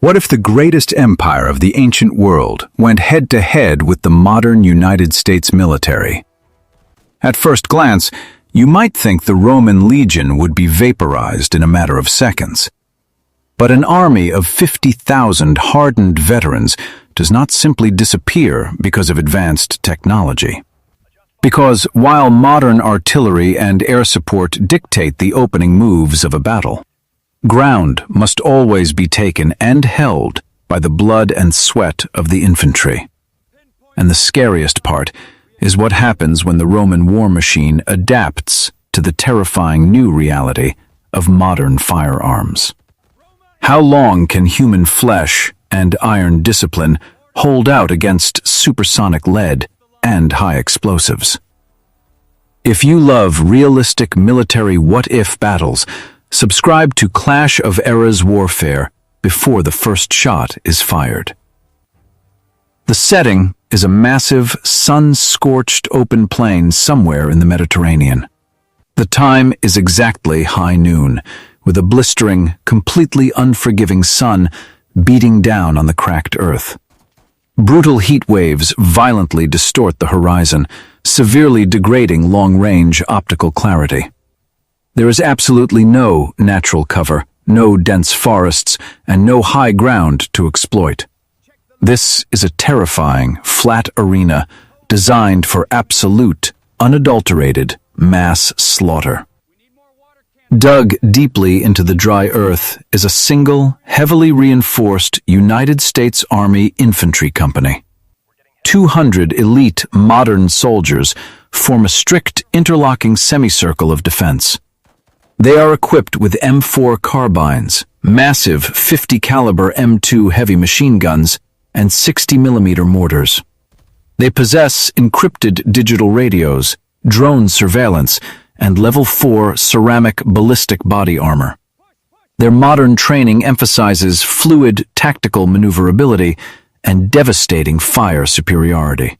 What if the greatest empire of the ancient world went head-to-head with the modern United States military? At first glance, you might think the Roman legion would be vaporized in a matter of seconds. But an army of 50,000 hardened veterans does not simply disappear because of advanced technology. Because while modern artillery and air support dictate the opening moves of a battle, ground must always be taken and held by the blood and sweat of the infantry. And the scariest part is what happens when the Roman war machine adapts to the terrifying new reality of modern firearms. How long can human flesh and iron discipline hold out against supersonic lead and high explosives? If you love realistic military what-if battles, subscribe to Clash of Eras Warfare before the first shot is fired. The setting is a massive, sun-scorched open plain somewhere in the Mediterranean. The time is exactly high noon, with a blistering, completely unforgiving sun beating down on the cracked earth. Brutal heat waves violently distort the horizon, severely degrading long-range optical clarity. There is absolutely no natural cover, no dense forests, and no high ground to exploit. This is a terrifying, flat arena designed for absolute, unadulterated mass slaughter. Dug deeply into the dry earth is a single, heavily reinforced United States Army infantry company. 200 elite modern soldiers form a strict interlocking semicircle of defense. They are equipped with M4 carbines, massive 50 caliber M2 heavy machine guns, and 60mm mortars. They possess encrypted digital radios, drone surveillance, and level 4 ceramic ballistic body armor. Their modern training emphasizes fluid tactical maneuverability and devastating fire superiority.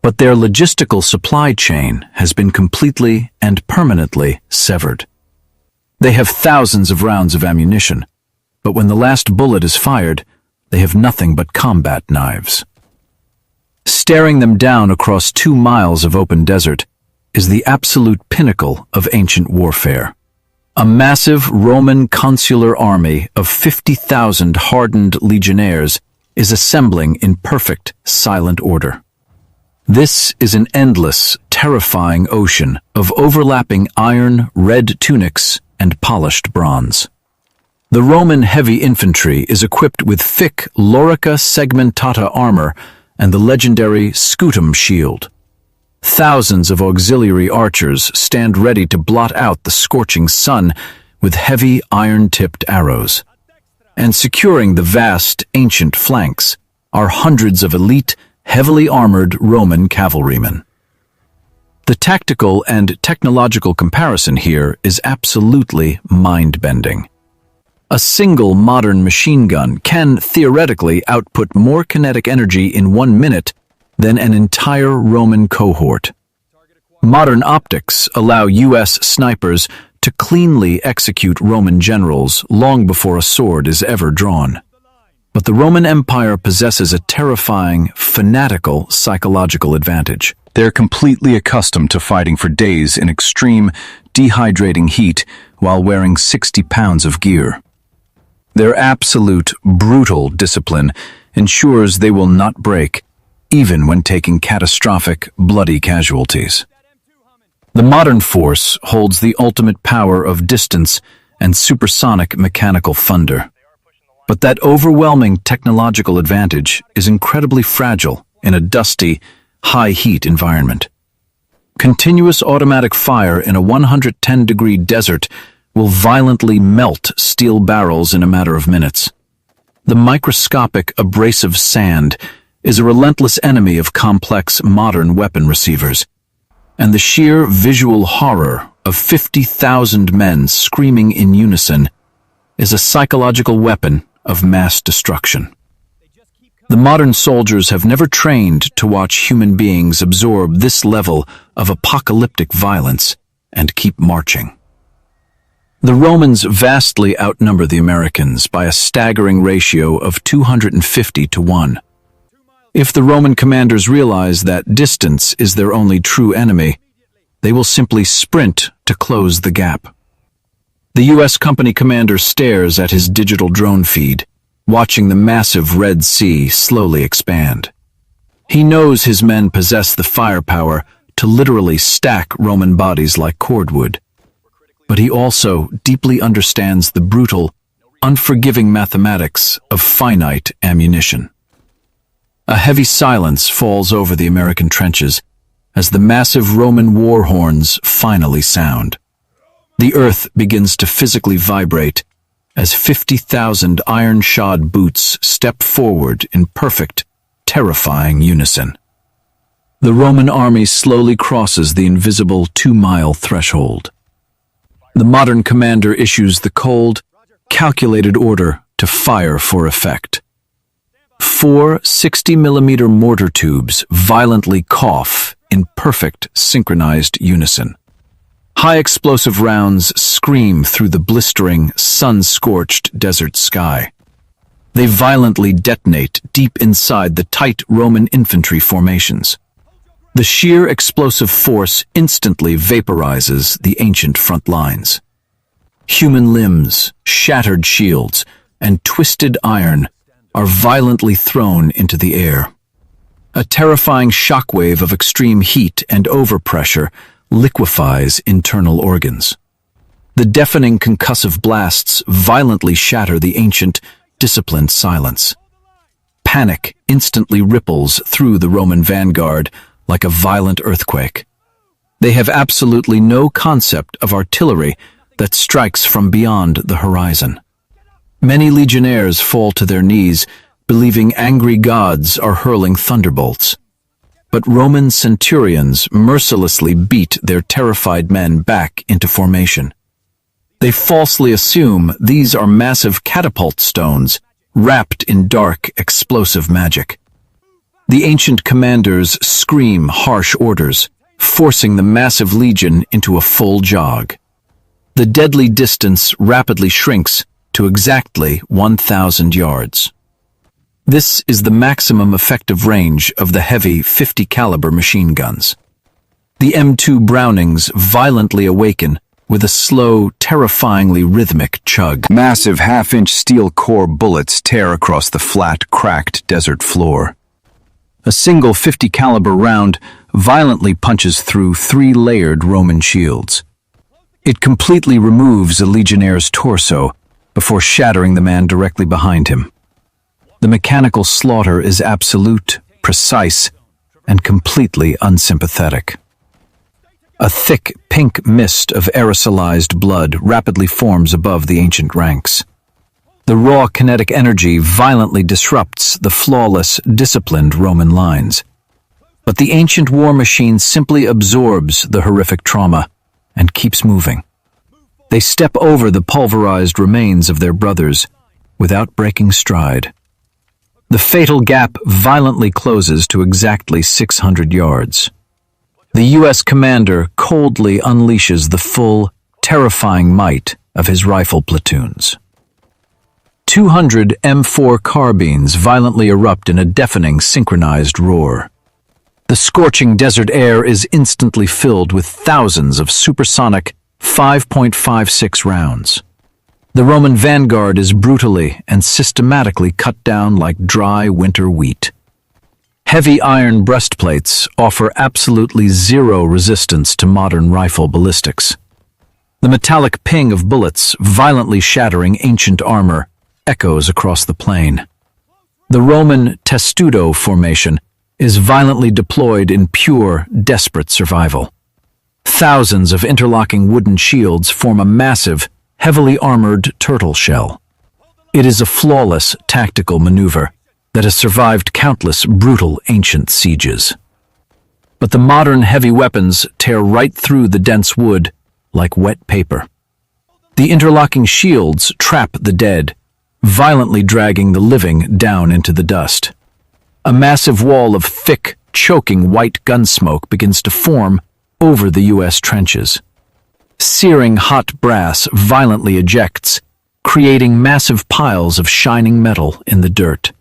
But their logistical supply chain has been completely and permanently severed. They have thousands of rounds of ammunition, but when the last bullet is fired, they have nothing but combat knives. Staring them down across 2 miles of open desert is the absolute pinnacle of ancient warfare. A massive Roman consular army of 50,000 hardened legionnaires is assembling in perfect, silent order. This is an endless, terrifying ocean of overlapping iron, red tunics, and polished bronze. The Roman heavy infantry is equipped with thick lorica segmentata armor and the legendary scutum shield. Thousands of auxiliary archers stand ready to blot out the scorching sun with heavy iron-tipped arrows. And securing the vast, ancient flanks are hundreds of elite, heavily armored Roman cavalrymen. The tactical and technological comparison here is absolutely mind-bending. A single modern machine gun can theoretically output more kinetic energy in 1 minute than an entire Roman cohort. Modern optics allow U.S. snipers to cleanly execute Roman generals long before a sword is ever drawn. But the Roman Empire possesses a terrifying, fanatical psychological advantage. They're completely accustomed to fighting for days in extreme, dehydrating heat while wearing 60 pounds of gear. Their absolute, brutal discipline ensures they will not break, even when taking catastrophic, bloody casualties. The modern force holds the ultimate power of distance and supersonic mechanical thunder. But that overwhelming technological advantage is incredibly fragile in a dusty, high-heat environment. Continuous automatic fire in a 110-degree desert will violently melt steel barrels in a matter of minutes. The microscopic, abrasive sand is a relentless enemy of complex modern weapon receivers, and the sheer visual horror of 50,000 men screaming in unison is a psychological weapon of mass destruction. The modern soldiers have never trained to watch human beings absorb this level of apocalyptic violence and keep marching. The Romans vastly outnumber the Americans by a staggering ratio of 250 to 1. If the Roman commanders realize that distance is their only true enemy, they will simply sprint to close the gap. The U.S. company commander stares at his digital drone feed, watching the massive Red Sea slowly expand. He knows his men possess the firepower to literally stack Roman bodies like cordwood. But he also deeply understands the brutal, unforgiving mathematics of finite ammunition. A heavy silence falls over the American trenches as the massive Roman war horns finally sound. The earth begins to physically vibrate as 50,000 iron-shod boots step forward in perfect, terrifying unison. The Roman army slowly crosses the invisible 2-mile threshold. The modern commander issues the cold, calculated order to fire for effect. 4 60-millimeter mortar tubes violently cough in perfect synchronized unison. High explosive rounds scream through the blistering, sun-scorched desert sky. They violently detonate deep inside the tight Roman infantry formations. The sheer explosive force instantly vaporizes the ancient front lines. Human limbs, shattered shields, and twisted iron are violently thrown into the air. A terrifying shockwave of extreme heat and overpressure liquefies internal organs. The deafening concussive blasts violently shatter the ancient, disciplined silence. Panic instantly ripples through the Roman vanguard like a violent earthquake. They have absolutely no concept of artillery that strikes from beyond the horizon. Many legionnaires fall to their knees, believing angry gods are hurling thunderbolts. But Roman centurions mercilessly beat their terrified men back into formation. They falsely assume these are massive catapult stones wrapped in dark, explosive magic. The ancient commanders scream harsh orders, forcing the massive legion into a full jog. The deadly distance rapidly shrinks to exactly 1,000 yards. This is the maximum effective range of the heavy 50 caliber machine guns. The M2 Brownings violently awaken with a slow, terrifyingly rhythmic chug. Massive half-inch steel core bullets tear across the flat, cracked desert floor. A single 50 caliber round violently punches through 3 layered Roman shields. It completely removes a legionnaire's torso before shattering the man directly behind him. The mechanical slaughter is absolute, precise, and completely unsympathetic. A thick pink mist of aerosolized blood rapidly forms above the ancient ranks. The raw kinetic energy violently disrupts the flawless, disciplined Roman lines. But the ancient war machine simply absorbs the horrific trauma and keeps moving. They step over the pulverized remains of their brothers without breaking stride. The fatal gap violently closes to exactly 600 yards. The U.S. commander coldly unleashes the full, terrifying might of his rifle platoons. 200 M4 carbines violently erupt in a deafening, synchronized roar. The scorching desert air is instantly filled with thousands of supersonic 5.56 rounds. The Roman vanguard is brutally and systematically cut down like dry winter wheat. Heavy iron breastplates offer absolutely zero resistance to modern rifle ballistics. The metallic ping of bullets violently shattering ancient armor echoes across the plain. The Roman testudo formation is violently deployed in pure, desperate survival. Thousands of interlocking wooden shields form a massive, heavily armored turtle shell. It is a flawless tactical maneuver that has survived countless brutal ancient sieges. But the modern heavy weapons tear right through the dense wood like wet paper. The interlocking shields trap the dead, violently dragging the living down into the dust. A massive wall of thick, choking white gun smoke begins to form over the U.S. trenches. Searing hot brass violently ejects, creating massive piles of shining metal in the dirt.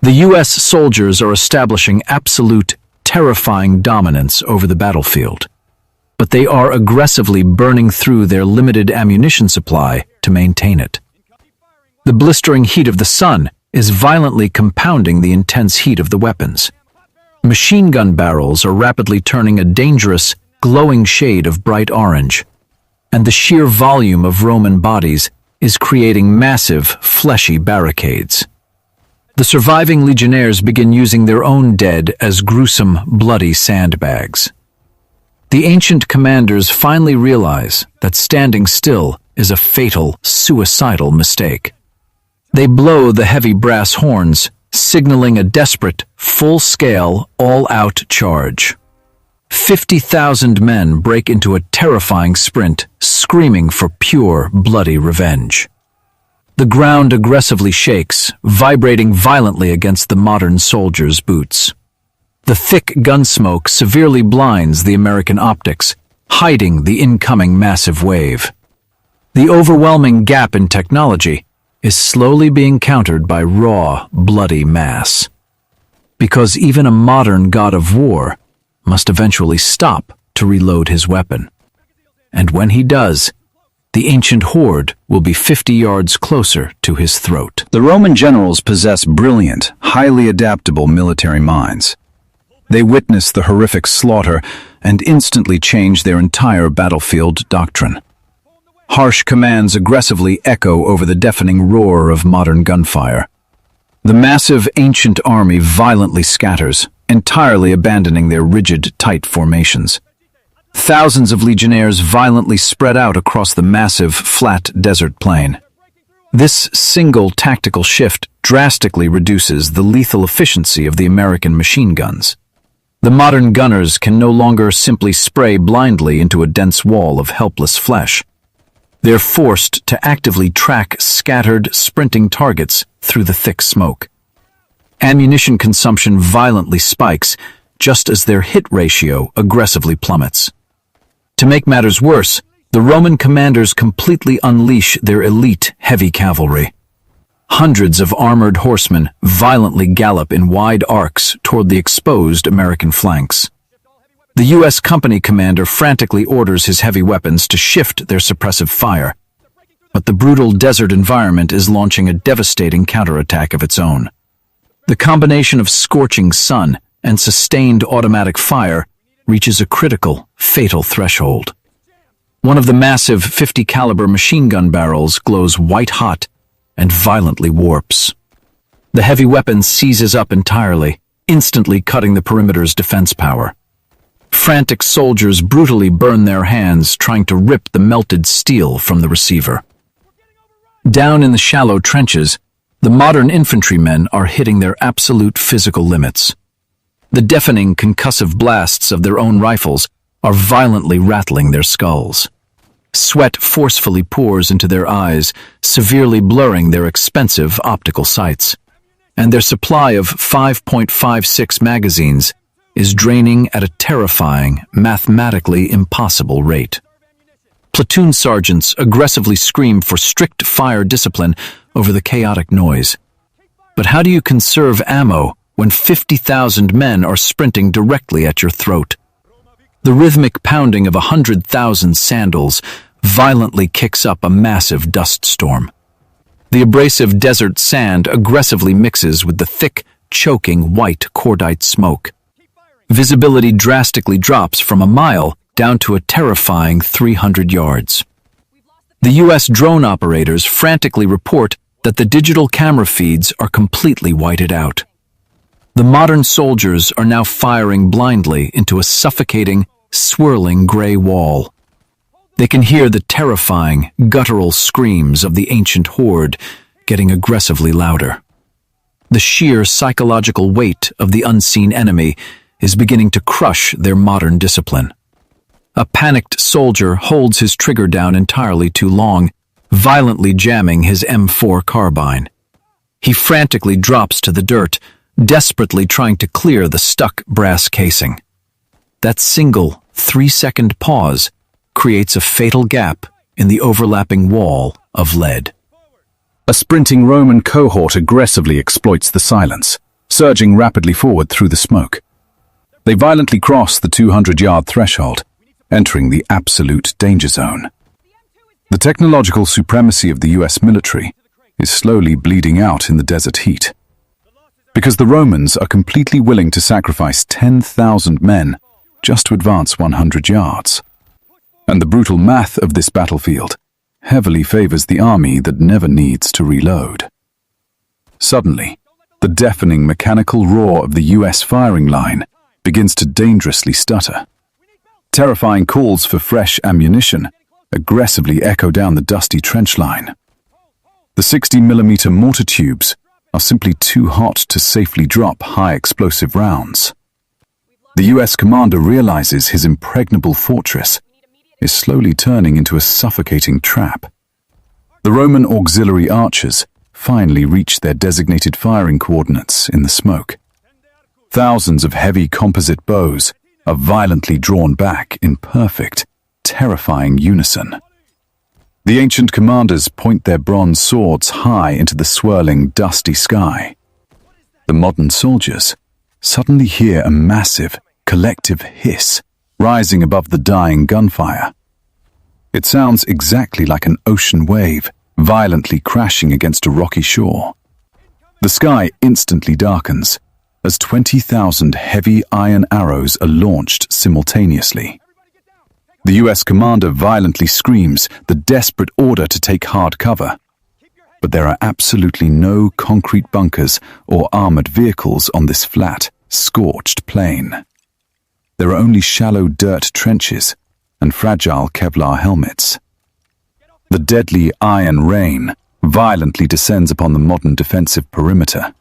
The U.S. soldiers are establishing absolute, terrifying dominance over the battlefield, but they are aggressively burning through their limited ammunition supply to maintain it. The blistering heat of the sun is violently compounding the intense heat of the weapons. Machine gun barrels are rapidly turning a dangerous, glowing shade of bright orange, and the sheer volume of Roman bodies is creating massive, fleshy barricades. The surviving legionnaires begin using their own dead as gruesome, bloody sandbags. The ancient commanders finally realize that standing still is a fatal, suicidal mistake. They blow the heavy brass horns, signaling a desperate, full-scale, all-out charge. 50,000 men break into a terrifying sprint, screaming for pure, bloody revenge. The ground aggressively shakes, vibrating violently against the modern soldiers' boots. The thick gun smoke severely blinds the American optics, hiding the incoming massive wave. The overwhelming gap in technology is slowly being countered by raw, bloody mass. Because even a modern god of war must eventually stop to reload his weapon. And when he does, the ancient horde will be 50 yards closer to his throat. The Roman generals possess brilliant, highly adaptable military minds. They witness the horrific slaughter and instantly change their entire battlefield doctrine. Harsh commands aggressively echo over the deafening roar of modern gunfire. The massive ancient army violently scatters, entirely abandoning their rigid, tight formations. Thousands of legionnaires violently spread out across the massive, flat desert plain. This single tactical shift drastically reduces the lethal efficiency of the American machine guns. The modern gunners can no longer simply spray blindly into a dense wall of helpless flesh. They're forced to actively track scattered, sprinting targets through the thick smoke. Ammunition consumption violently spikes, just as their hit ratio aggressively plummets. To make matters worse, the Roman commanders completely unleash their elite heavy cavalry. Hundreds of armored horsemen violently gallop in wide arcs toward the exposed American flanks. The U.S. company commander frantically orders his heavy weapons to shift their suppressive fire, but the brutal desert environment is launching a devastating counterattack of its own. The combination of scorching sun and sustained automatic fire reaches a critical, fatal threshold. One of the massive 50 caliber machine gun barrels glows white-hot and violently warps. The heavy weapon seizes up entirely, instantly cutting the perimeter's defense power. Frantic soldiers brutally burn their hands trying to rip the melted steel from the receiver. Down in the shallow trenches, the modern infantrymen are hitting their absolute physical limits. The deafening concussive blasts of their own rifles are violently rattling their skulls. Sweat forcefully pours into their eyes, severely blurring their expensive optical sights. And their supply of 5.56 magazines is draining at a terrifying, mathematically impossible rate. Platoon sergeants aggressively scream for strict fire discipline over the chaotic noise. But how do you conserve ammo when 50,000 men are sprinting directly at your throat? The rhythmic pounding of 100,000 sandals violently kicks up a massive dust storm. The abrasive desert sand aggressively mixes with the thick, choking white cordite smoke. Visibility drastically drops from a mile down to a terrifying 300 yards. The U.S. drone operators frantically report that the digital camera feeds are completely whited out. The modern soldiers are now firing blindly into a suffocating, swirling gray wall. They can hear the terrifying, guttural screams of the ancient horde getting aggressively louder. The sheer psychological weight of the unseen enemy is beginning to crush their modern discipline. A panicked soldier holds his trigger down entirely too long, violently jamming his M4 carbine. He frantically drops to the dirt, desperately trying to clear the stuck brass casing. That single 3-second pause creates a fatal gap in the overlapping wall of lead. A sprinting Roman cohort aggressively exploits the silence, surging rapidly forward through the smoke. They violently cross the 200-yard threshold, entering the absolute danger zone. The technological supremacy of the US military is slowly bleeding out in the desert heat, because the Romans are completely willing to sacrifice 10,000 men just to advance 100 yards. And the brutal math of this battlefield heavily favors the army that never needs to reload. Suddenly, the deafening mechanical roar of the US firing line begins to dangerously stutter. Terrifying calls for fresh ammunition aggressively echo down the dusty trench line. The 60mm mortar tubes are simply too hot to safely drop high-explosive rounds. The US commander realizes his impregnable fortress is slowly turning into a suffocating trap. The Roman auxiliary archers finally reach their designated firing coordinates in the smoke. Thousands of heavy composite bows are violently drawn back in perfect, terrifying unison. The ancient commanders point their bronze swords high into the swirling, dusty sky. The modern soldiers suddenly hear a massive, collective hiss rising above the dying gunfire. It sounds exactly like an ocean wave violently crashing against a rocky shore. The sky instantly darkens as 20,000 heavy iron arrows are launched simultaneously. The US commander violently screams the desperate order to take hard cover, but there are absolutely no concrete bunkers or armored vehicles on this flat, scorched plain. There are only shallow dirt trenches and fragile Kevlar helmets. The deadly iron rain violently descends upon the modern defensive perimeter.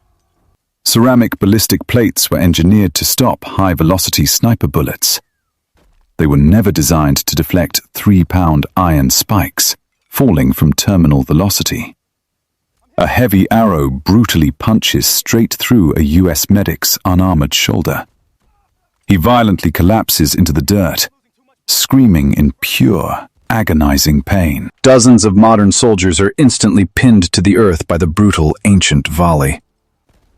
Ceramic ballistic plates were engineered to stop high-velocity sniper bullets. They were never designed to deflect 3-pound iron spikes falling from terminal velocity. A heavy arrow brutally punches straight through a US medic's unarmored shoulder. He violently collapses into the dirt, screaming in pure, agonizing pain. Dozens of modern soldiers are instantly pinned to the earth by the brutal ancient volley.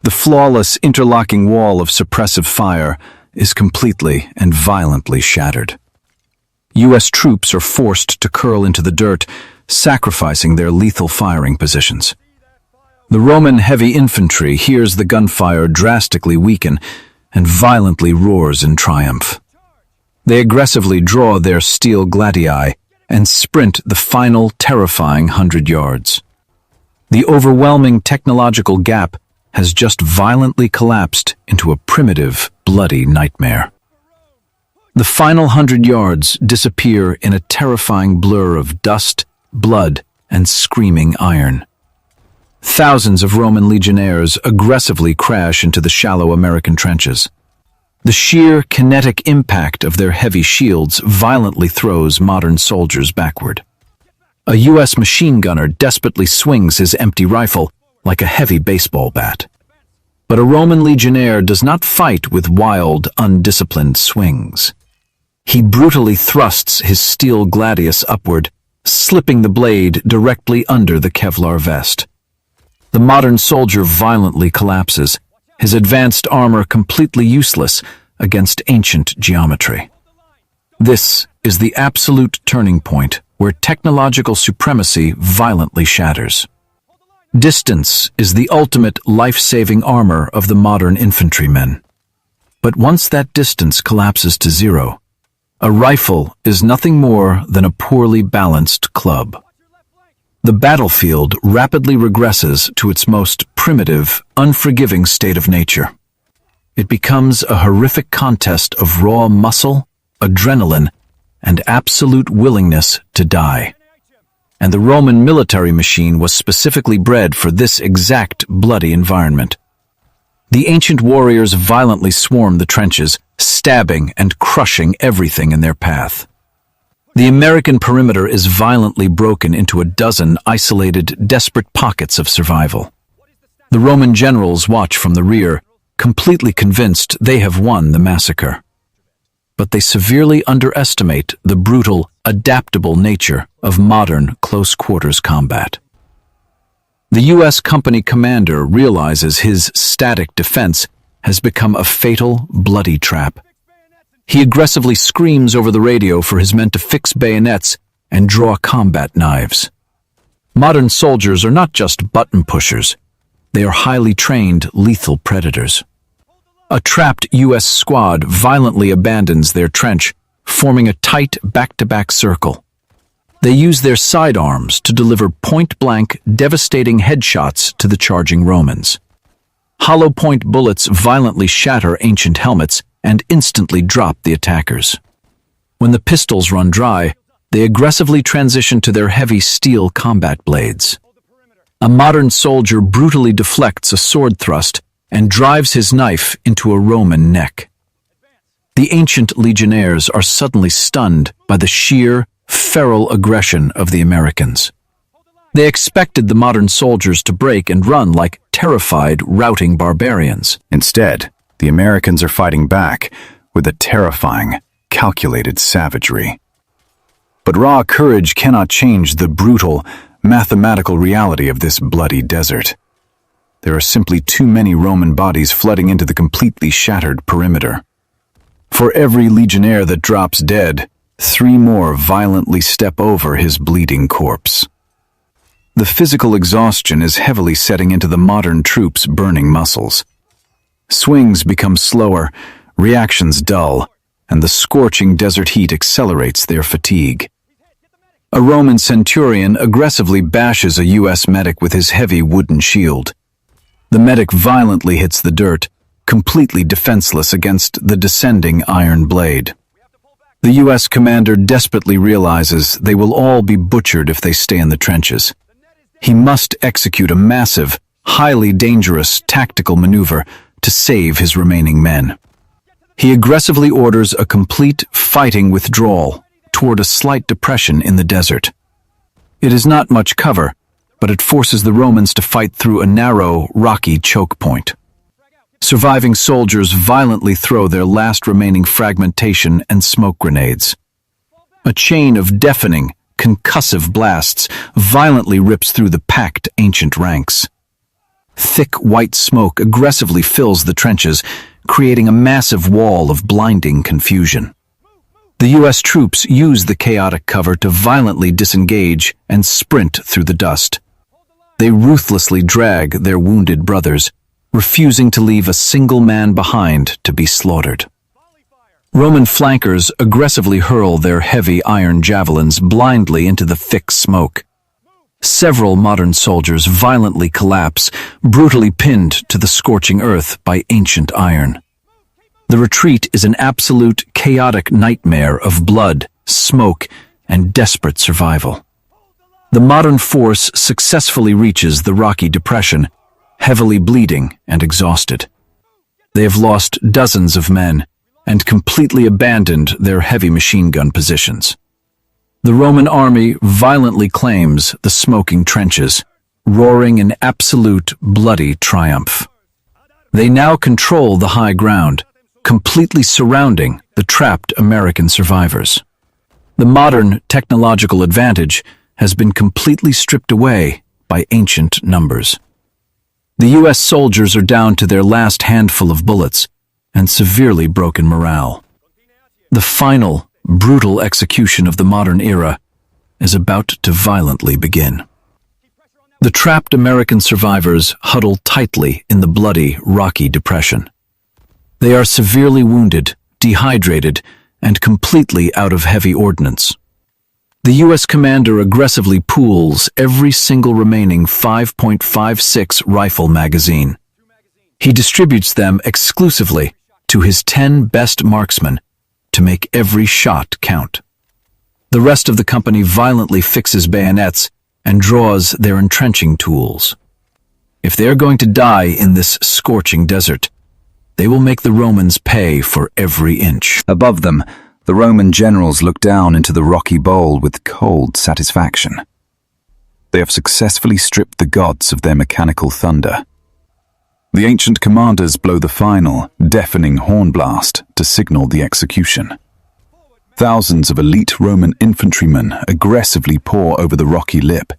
The flawless interlocking wall of suppressive fire is completely and violently shattered. US troops are forced to curl into the dirt, sacrificing their lethal firing positions. The Roman heavy infantry hears the gunfire drastically weaken and violently roars in triumph. They aggressively draw their steel gladii and sprint the final terrifying 100 yards. The overwhelming technological gap has just violently collapsed into a primitive, bloody nightmare. The final 100 yards disappear in a terrifying blur of dust, blood, and screaming iron. Thousands of Roman legionnaires aggressively crash into the shallow American trenches. The sheer kinetic impact of their heavy shields violently throws modern soldiers backward. A US machine gunner desperately swings his empty rifle like a heavy baseball bat. But a Roman legionnaire does not fight with wild, undisciplined swings. He brutally thrusts his steel gladius upward, slipping the blade directly under the Kevlar vest. The modern soldier violently collapses, his advanced armor completely useless against ancient geometry. This is the absolute turning point where technological supremacy violently shatters. Distance is the ultimate life-saving armor of the modern infantrymen. But once that distance collapses to zero, a rifle is nothing more than a poorly balanced club. The battlefield rapidly regresses to its most primitive, unforgiving state of nature. It becomes a horrific contest of raw muscle, adrenaline, and absolute willingness to die. And the Roman military machine was specifically bred for this exact bloody environment. The ancient warriors violently swarm the trenches, stabbing and crushing everything in their path. The American perimeter is violently broken into a dozen isolated, desperate pockets of survival. The Roman generals watch from the rear, completely convinced they have won the massacre. but they severely underestimate the brutal, adaptable nature of modern close-quarters combat. The U.S. company commander realizes his static defense has become a fatal, bloody trap. He aggressively screams over the radio for his men to fix bayonets and draw combat knives. Modern soldiers are not just button pushers. They are highly trained, lethal predators. A trapped U.S. squad violently abandons their trench, forming a tight back-to-back circle. They use their sidearms to deliver point-blank, devastating headshots to the charging Romans. Hollow-point bullets violently shatter ancient helmets and instantly drop the attackers. When the pistols run dry, they aggressively transition to their heavy steel combat blades. A modern soldier brutally deflects a sword thrust and drives his knife into a Roman neck. The ancient legionaries are suddenly stunned by the sheer, feral aggression of the Americans. They expected the modern soldiers to break and run like terrified, routing barbarians. Instead, the Americans are fighting back with a terrifying, calculated savagery. But raw courage cannot change the brutal, mathematical reality of this bloody desert. There are simply too many Roman bodies flooding into the completely shattered perimeter. For every legionnaire that drops dead, 3 more violently step over his bleeding corpse. The physical exhaustion is heavily setting into the modern troops' burning muscles. Swings become slower, reactions dull, and the scorching desert heat accelerates their fatigue. A Roman centurion aggressively bashes a U.S. medic with his heavy wooden shield. The medic violently hits the dirt, completely defenseless against the descending iron blade. The U.S. commander desperately realizes they will all be butchered if they stay in the trenches. He must execute a massive, highly dangerous tactical maneuver to save his remaining men. He aggressively orders a complete fighting withdrawal toward a slight depression in the desert. It is not much cover, but it forces the Romans to fight through a narrow, rocky choke point. Surviving soldiers violently throw their last remaining fragmentation and smoke grenades. A chain of deafening, concussive blasts violently rips through the packed ancient ranks. Thick white smoke aggressively fills the trenches, creating a massive wall of blinding confusion. The U.S. troops use the chaotic cover to violently disengage and sprint through the dust. They ruthlessly drag their wounded brothers, refusing to leave a single man behind to be slaughtered. Roman flankers aggressively hurl their heavy iron javelins blindly into the thick smoke. Several modern soldiers violently collapse, brutally pinned to the scorching earth by ancient iron. The retreat is an absolute chaotic nightmare of blood, smoke, and desperate survival. The modern force successfully reaches the rocky depression, heavily bleeding and exhausted. They have lost dozens of men and completely abandoned their heavy machine gun positions. The Roman army violently claims the smoking trenches, roaring in absolute bloody triumph. They now control the high ground, completely surrounding the trapped American survivors. The modern technological advantage has been completely stripped away by ancient numbers. The U.S. soldiers are down to their last handful of bullets and severely broken morale. The final, brutal execution of the modern era is about to violently begin. The trapped American survivors huddle tightly in the bloody, rocky depression. They are severely wounded, dehydrated, and completely out of heavy ordnance. The U.S. commander aggressively pools every single remaining 5.56 rifle magazine. He distributes them exclusively to his 10 best marksmen to make every shot count. The rest of the company violently fixes bayonets and draws their entrenching tools. If they are going to die in this scorching desert, they will make the Romans pay for every inch. Above them, the Roman generals look down into the rocky bowl with cold satisfaction. They have successfully stripped the gods of their mechanical thunder. The ancient commanders blow the final, deafening horn blast to signal the execution. Thousands of elite Roman infantrymen aggressively pour over the rocky lip.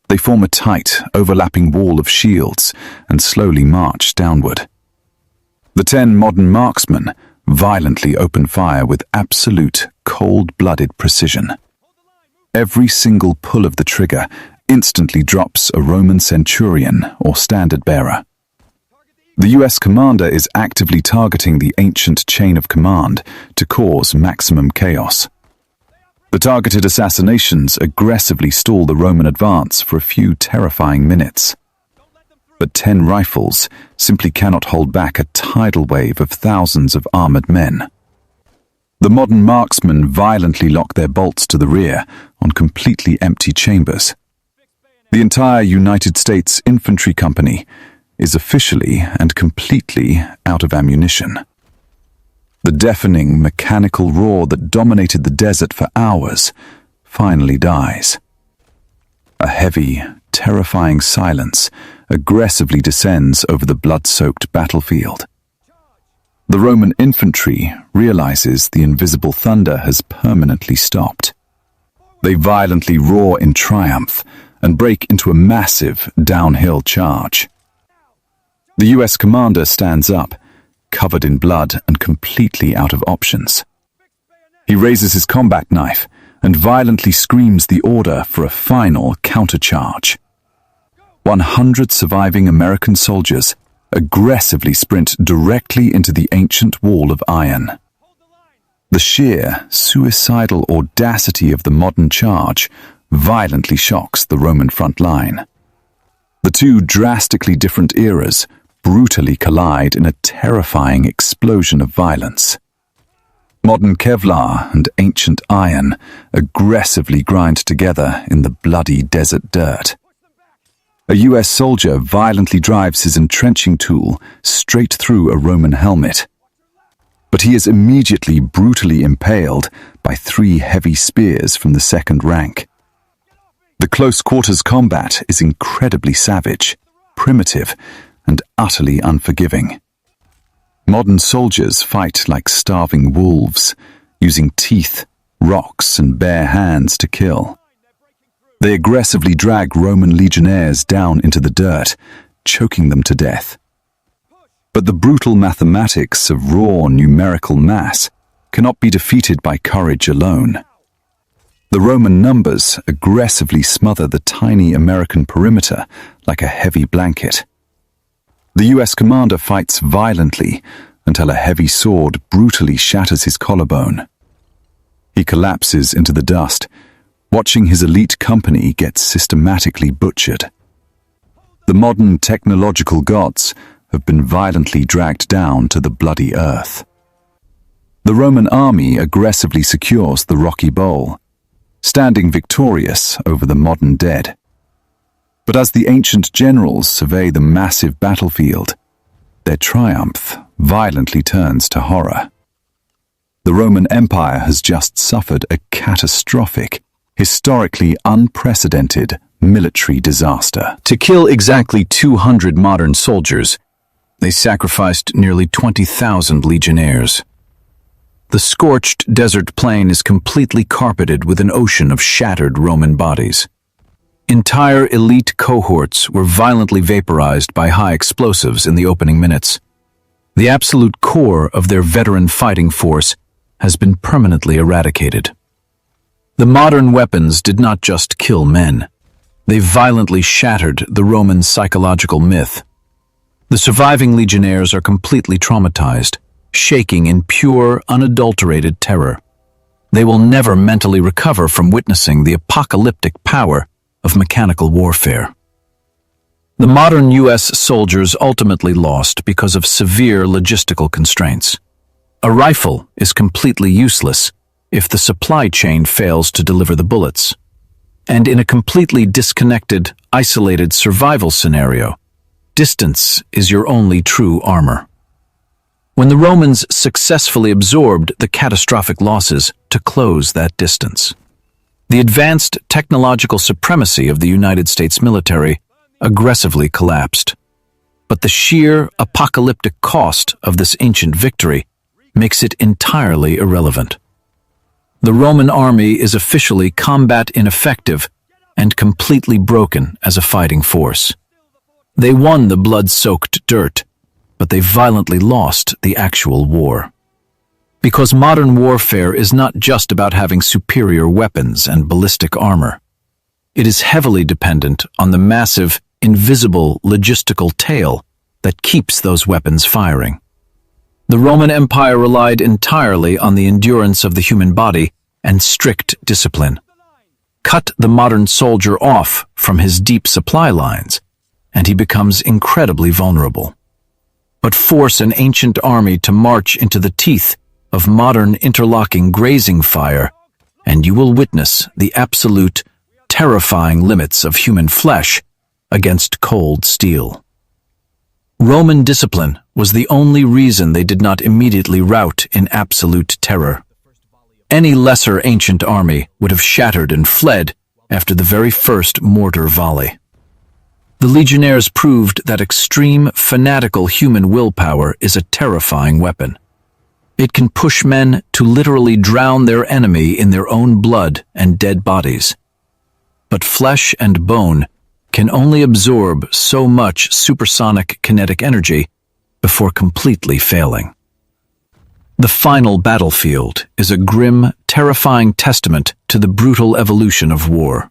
They form a tight, overlapping wall of shields and slowly march downward. The 10 modern marksmen violently open fire with absolute, cold-blooded precision. Every single pull of the trigger instantly drops a Roman centurion or standard-bearer. The US commander is actively targeting the ancient chain of command to cause maximum chaos. The targeted assassinations aggressively stall the Roman advance for a few terrifying minutes. But 10 rifles simply cannot hold back a tidal wave of thousands of armored men. The modern marksmen violently lock their bolts to the rear on completely empty chambers. The entire United States Infantry Company is officially and completely out of ammunition. The deafening mechanical roar that dominated the desert for hours finally dies. A heavy, terrifying silence aggressively descends over the blood-soaked battlefield. The Roman infantry realizes the invisible thunder has permanently stopped. They violently roar in triumph and break into a massive downhill charge. The US commander stands up, covered in blood and completely out of options. He raises his combat knife and violently screams the order for a final countercharge. 100 surviving American soldiers aggressively sprint directly into the ancient wall of iron. The sheer, suicidal audacity of the modern charge violently shocks the Roman front line. The two drastically different eras brutally collide in a terrifying explosion of violence. Modern Kevlar and ancient iron aggressively grind together in the bloody desert dirt. A US soldier violently drives his entrenching tool straight through a Roman helmet. But he is immediately brutally impaled by 3 heavy spears from the second rank. The close-quarters combat is incredibly savage, primitive, and utterly unforgiving. Modern soldiers fight like starving wolves, using teeth, rocks, and bare hands to kill. They aggressively drag Roman legionaries down into the dirt, choking them to death. But the brutal mathematics of raw numerical mass cannot be defeated by courage alone. The Roman numbers aggressively smother the tiny American perimeter like a heavy blanket. The US commander fights violently until a heavy sword brutally shatters his collarbone. He collapses into the dust, watching his elite company get systematically butchered. The modern technological gods have been violently dragged down to the bloody earth. The Roman army aggressively secures the rocky bowl, standing victorious over the modern dead. But as the ancient generals survey the massive battlefield, their triumph violently turns to horror. The Roman Empire has just suffered a catastrophic, historically unprecedented military disaster. To kill exactly 200 modern soldiers, they sacrificed nearly 20,000 legionnaires. The scorched desert plain is completely carpeted with an ocean of shattered Roman bodies. Entire elite cohorts were violently vaporized by high explosives in the opening minutes. The absolute core of their veteran fighting force has been permanently eradicated. The modern weapons did not just kill men. They violently shattered the Roman psychological myth. The surviving legionnaires are completely traumatized, shaking in pure, unadulterated terror. They will never mentally recover from witnessing the apocalyptic power of mechanical warfare. The modern US soldiers ultimately lost because of severe logistical constraints. A rifle is completely useless if the supply chain fails to deliver the bullets. And in a completely disconnected, isolated survival scenario, distance is your only true armor. When the Romans successfully absorbed the catastrophic losses to close that distance, the advanced technological supremacy of the United States military aggressively collapsed. But the sheer apocalyptic cost of this ancient victory makes it entirely irrelevant. The Roman army is officially combat ineffective and completely broken as a fighting force. They won the blood-soaked dirt, but they violently lost the actual war. Because modern warfare is not just about having superior weapons and ballistic armor. It is heavily dependent on the massive, invisible logistical tail that keeps those weapons firing. The Roman Empire relied entirely on the endurance of the human body and strict discipline. Cut the modern soldier off from his deep supply lines, and he becomes incredibly vulnerable. But force an ancient army to march into the teeth of modern interlocking grazing fire, and you will witness the absolute, terrifying limits of human flesh against cold steel. Roman discipline was the only reason they did not immediately rout in absolute terror. Any lesser ancient army would have shattered and fled after the very first mortar volley. The legionaries proved that extreme, fanatical human willpower is a terrifying weapon. It can push men to literally drown their enemy in their own blood and dead bodies. But flesh and bone can only absorb so much supersonic kinetic energy before completely failing. The final battlefield is a grim, terrifying testament to the brutal evolution of war.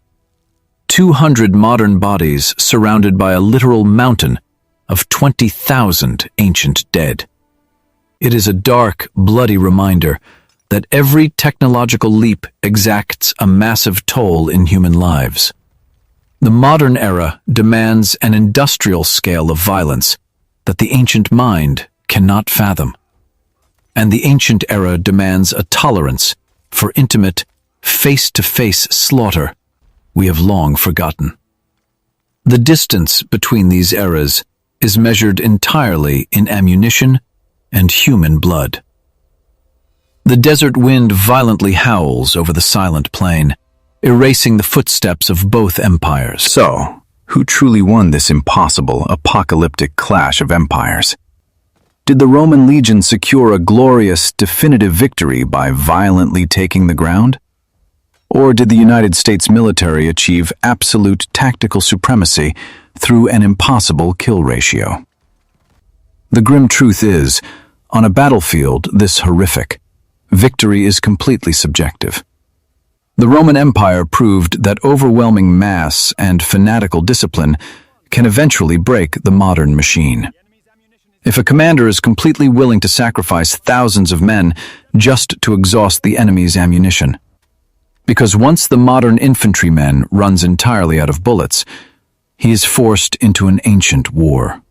200 modern bodies surrounded by a literal mountain of 20,000 ancient dead. It is a dark, bloody reminder that every technological leap exacts a massive toll in human lives. The modern era demands an industrial scale of violence that the ancient mind cannot fathom. And the ancient era demands a tolerance for intimate, face-to-face slaughter we have long forgotten. The distance between these eras is measured entirely in ammunition and human blood. The desert wind violently howls over the silent plain, erasing the footsteps of both empires. So, who truly won this impossible, apocalyptic clash of empires? Did the Roman legion secure a glorious, definitive victory by violently taking the ground? Or did the United States military achieve absolute tactical supremacy through an impossible kill ratio? The grim truth is, on a battlefield this horrific, victory is completely subjective. The Roman Empire proved that overwhelming mass and fanatical discipline can eventually break the modern machine. If a commander is completely willing to sacrifice thousands of men just to exhaust the enemy's ammunition. Because once the modern infantryman runs entirely out of bullets, he is forced into an ancient war.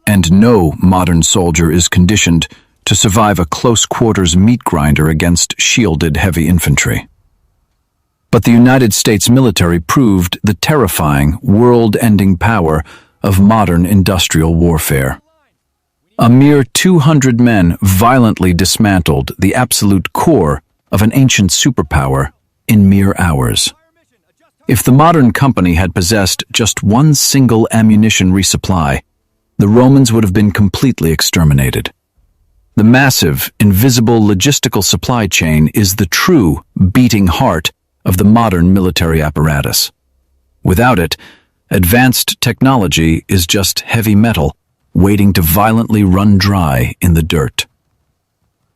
And no modern soldier is conditioned to survive a close-quarters meat grinder against shielded heavy infantry. But the United States military proved the terrifying, world-ending power of modern industrial warfare. A mere 200 men violently dismantled the absolute core of an ancient superpower in mere hours. If the modern company had possessed just one single ammunition resupply, the Romans would have been completely exterminated. The massive, invisible logistical supply chain is the true beating heart of the modern military apparatus. Without it, advanced technology is just heavy metal waiting to violently run dry in the dirt.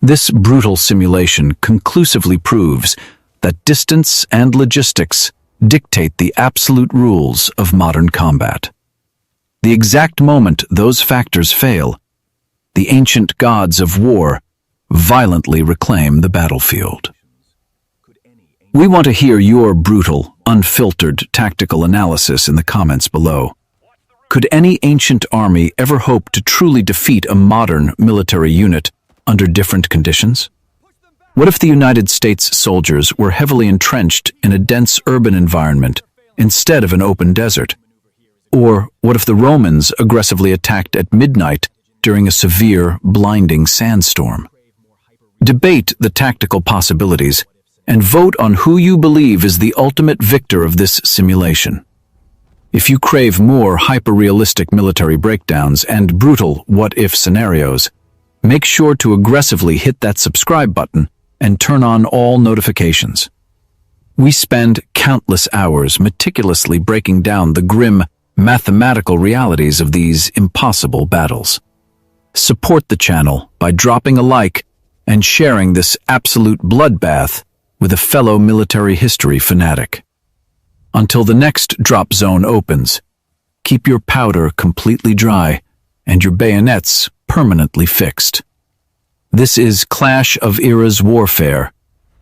This brutal simulation conclusively proves that distance and logistics dictate the absolute rules of modern combat. The exact moment those factors fail, the ancient gods of war violently reclaim the battlefield. We want to hear your brutal, unfiltered tactical analysis in the comments below. Could any ancient army ever hope to truly defeat a modern military unit under different conditions? What if the United States soldiers were heavily entrenched in a dense urban environment instead of an open desert? Or what if the Romans aggressively attacked at midnight during a severe, blinding sandstorm? Debate the tactical possibilities and vote on who you believe is the ultimate victor of this simulation. If you crave more hyper-realistic military breakdowns and brutal what-if scenarios, make sure to aggressively hit that subscribe button and turn on all notifications. We spend countless hours meticulously breaking down the grim, mathematical realities of these impossible battles. Support the channel by dropping a like and sharing this absolute bloodbath with a fellow military history fanatic. Until the next drop zone opens, keep your powder completely dry and your bayonets permanently fixed. This is Clash of Eras Warfare,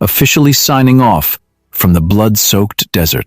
officially signing off from the blood-soaked desert.